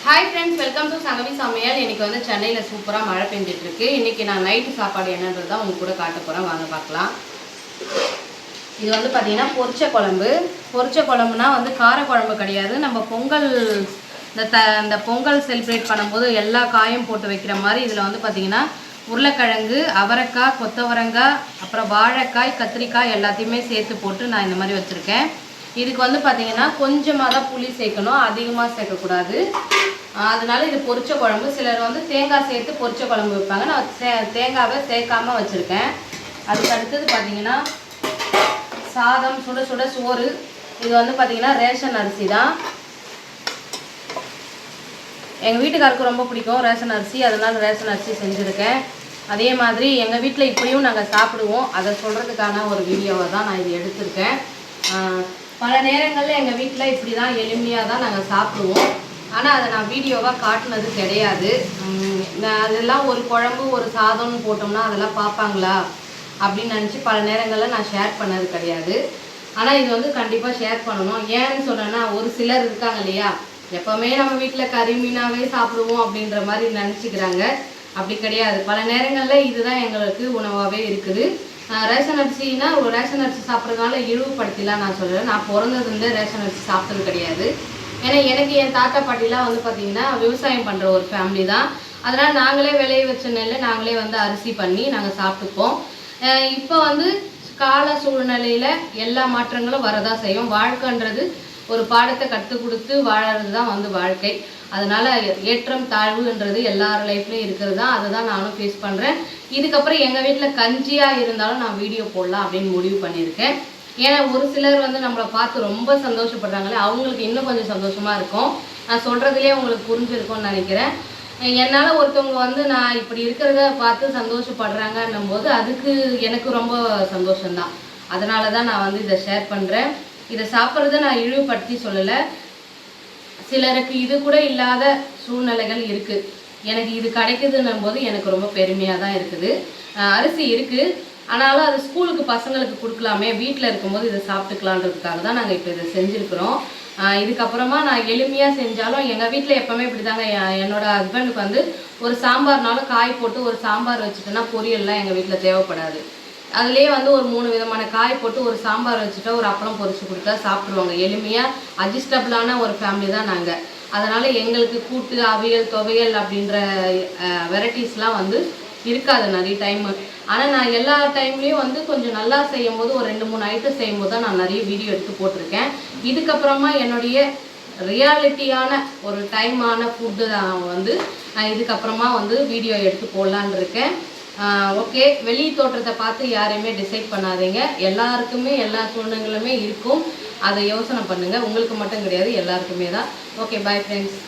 Hi friends, welcome to Sangavi சமையல். இன்றைக்கி வந்து சென்னையில் சூப்பராக மழை பெஞ்சிட்ருக்கு. இன்றைக்கி நான் நைட்டு சாப்பாடு என்னன்றது தான் உங்க கூட காட்ட போகிறேன். வாங்க பார்க்கலாம். இது வந்து பார்த்திங்கன்னா பொரிச்ச குழம்புனா வந்து காரக்குழம்பு கிடையாது. நம்ம பொங்கல் இந்த பொங்கல் செலிப்ரேட் பண்ணும்போது எல்லா காயும் போட்டு வைக்கிற மாதிரி இதில் வந்து பார்த்திங்கன்னா உருளைக்கிழங்கு, அவரைக்காய், கொத்தவரங்காய், அப்புறம் வாழைக்காய், கத்திரிக்காய் எல்லாத்தையுமே சேர்த்து போட்டு நான் இந்த மாதிரி வச்சுருக்கேன். இதுக்கு வந்து பார்த்திங்கன்னா கொஞ்சமாக தான் புளி சேர்க்கணும், அதிகமாக சேர்க்கக்கூடாது. அதனால இது பொரிச்ச குழம்பு. சிலர் வந்து தேங்காய் சேர்த்து பொரிச்ச குழம்பு வைப்பாங்க. நான் தேங்காவை சேர்க்காமல் வச்சுருக்கேன். அதுக்கு அடுத்தது பார்த்திங்கன்னா சாதம், சுட சுட சோறு. இது வந்து பார்த்திங்கன்னா ரேஷன் அரிசி தான். எங்கள் வீட்டுக்காருக்கு ரொம்ப பிடிக்கும் ரேஷன் அரிசி, அதனால் ரேஷன் அரிசி செஞ்சுருக்கேன். அதே மாதிரி எங்கள் வீட்டில் இப்படியும் நாங்கள் சாப்பிடுவோம். அதை சொல்கிறதுக்கான ஒரு வீடியோவை தான் நான் இது எடுத்திருக்கேன். பல நேரங்களில் எங்கள் வீட்டில் இப்படி தான் எளிமையாக தான் நாங்கள் சாப்பிடுவோம். ஆனால் அதை நான் வீடியோவாக காட்டினது கிடையாது. அதெல்லாம் ஒரு குழம்பு ஒரு சாதம்னு போட்டோம்னா அதெல்லாம் பார்ப்பாங்களா அப்படின்னு நினச்சி பல நேரங்களில் நான் ஷேர் பண்ணது கிடையாது. ஆனால் இது வந்து கண்டிப்பாக ஷேர் பண்ணணும். ஏன்னு சொன்னேன்னா, ஒரு சிலர் இருக்காங்க இல்லையா, எப்போவுமே நம்ம வீட்டில் கறி மீனாகவே சாப்பிடுவோம் அப்படின்ற மாதிரி நினச்சிக்கிறாங்க. அப்படி கிடையாது. பல நேரங்களில் இதுதான் எங்களுக்கு உணவாகவே இருக்குது. ரேஷன் அரிசினா ஒரு ரேஷன் அரிசி சாப்பிட்றதுனால இழிவுபடுத்திலாம் நான் சொல்கிறேன். நான் பிறந்ததுலேருந்து ரேஷன் அரிசி சாப்பிட்டது கிடையாது. ஏன்னா எனக்கு என் தாத்தா பாட்டிலாம் வந்து பார்த்திங்கன்னா விவசாயம் பண்ணுற ஒரு ஃபேமிலி தான். அதனால் நாங்களே விளைய வச்ச நெல்லை நாங்களே வந்து அரிசி பண்ணி நாங்கள் சாப்பிட்டுப்போம். இப்போ வந்து கால சூழ்நிலையில் எல்லா மாற்றங்களும் வரதான் செய்யும். வாழ்க்கைன்றது ஒரு பாடத்தை கற்றுக் கொடுத்து வாழறது தான் வந்து வாழ்க்கை. அதனால் ஏற்றம் தாழ்வுன்றது எல்லார் லைஃப்லையும் இருக்கிறது தான். அதை தான் நானும் ஃபேஸ் பண்ணுறேன். இதுக்கப்புறம் எங்கள் வீட்டில் கஞ்சியாக இருந்தாலும் நான் வீடியோ போடலாம் அப்படின்னு முடிவு பண்ணியிருக்கேன். ஏன்னா ஒரு சிலர் வந்து நம்மளை பார்த்து ரொம்ப சந்தோஷப்படுறாங்களே, அவங்களுக்கு இன்னும் கொஞ்சம் சந்தோஷமாக இருக்கும். நான் சொல்கிறதுலேயே உங்களுக்கு புரிஞ்சிருக்கும்னு நினைக்கிறேன். என்னால் ஒருத்தவங்க வந்து நான் இப்படி இருக்கிறத பார்த்து சந்தோஷப்படுறாங்கன்னும் போது அதுக்கு எனக்கு ரொம்ப சந்தோஷம்தான். அதனால தான் நான் வந்து இதை ஷேர் பண்ணுறேன். இதை சாப்பிட்றத நான் இழிவுபடுத்தி சொல்லலை. சிலருக்கு இது கூட இல்லாத சூழ்நிலைகள் இருக்குது. எனக்கு இது கிடைக்குதுன்னும் போது எனக்கு ரொம்ப பெருமையாக தான் இருக்குது. அரிசி இருக்குது, ஆனாலும் அது ஸ்கூலுக்கு பசங்களுக்கு கொடுக்கலாமே, வீட்டில் இருக்கும்போது இதை சாப்பிட்டுக்கலான்றதுக்காக தான் நாங்கள் இப்போ இதை செஞ்சுருக்குறோம். இதுக்கப்புறமா நான் எளிமையாக செஞ்சாலும் எங்கள் வீட்டில் எப்போவுமே இப்படி தாங்க. என்னோடய ஹஸ்பண்டுக்கு வந்து ஒரு சாம்பார்னாலும் காய் போட்டு ஒரு சாம்பார் வச்சுட்டோன்னா பொரியல்லாம் எங்கள் வீட்டில் தேவைப்படாது. அதுலேயே வந்து ஒரு 3 விதமான காய் போட்டு ஒரு சாம்பார் வச்சுட்டா ஒரு அப்பளம் பொரிச்சு கொடுத்தா சாப்பிடுவாங்க. எளிமையாக அட்ஜஸ்டபிளான ஒரு ஃபேமிலி தான் நாங்கள். அதனால் எங்களுக்கு கூட்டு, அவியல், துவையல் அப்படின்ற வெரைட்டிஸ்லாம் வந்து இருக்காது நிறைய டைமு. ஆனால் நான் எல்லா டைம்லேயும் வந்து கொஞ்சம் நல்லா செய்யும் போது ஒரு 2-3 ஐட்டம் செய்யும் போது தான் நான் நிறைய வீடியோ எடுத்து போட்டிருக்கேன். இதுக்கப்புறமா என்னுடைய ரியாலிட்டியான ஒரு டைமான ஃபுட்டு தான் வந்து நான் இதுக்கப்புறமா வந்து வீடியோ எடுத்து போடலான்னு இருக்கேன். ஓகே, வெளி தோற்றத்தை பார்த்து யாரையுமே டிசைட் பண்ணாதீங்க. எல்லாருக்குமே எல்லா சூழ்நிலைகளுமே இருக்கும். அதை யோசனை பண்ணுங்கள். உங்களுக்கு மட்டும் கிடையாது, எல்லாருக்குமே தான். Okay, bye friends.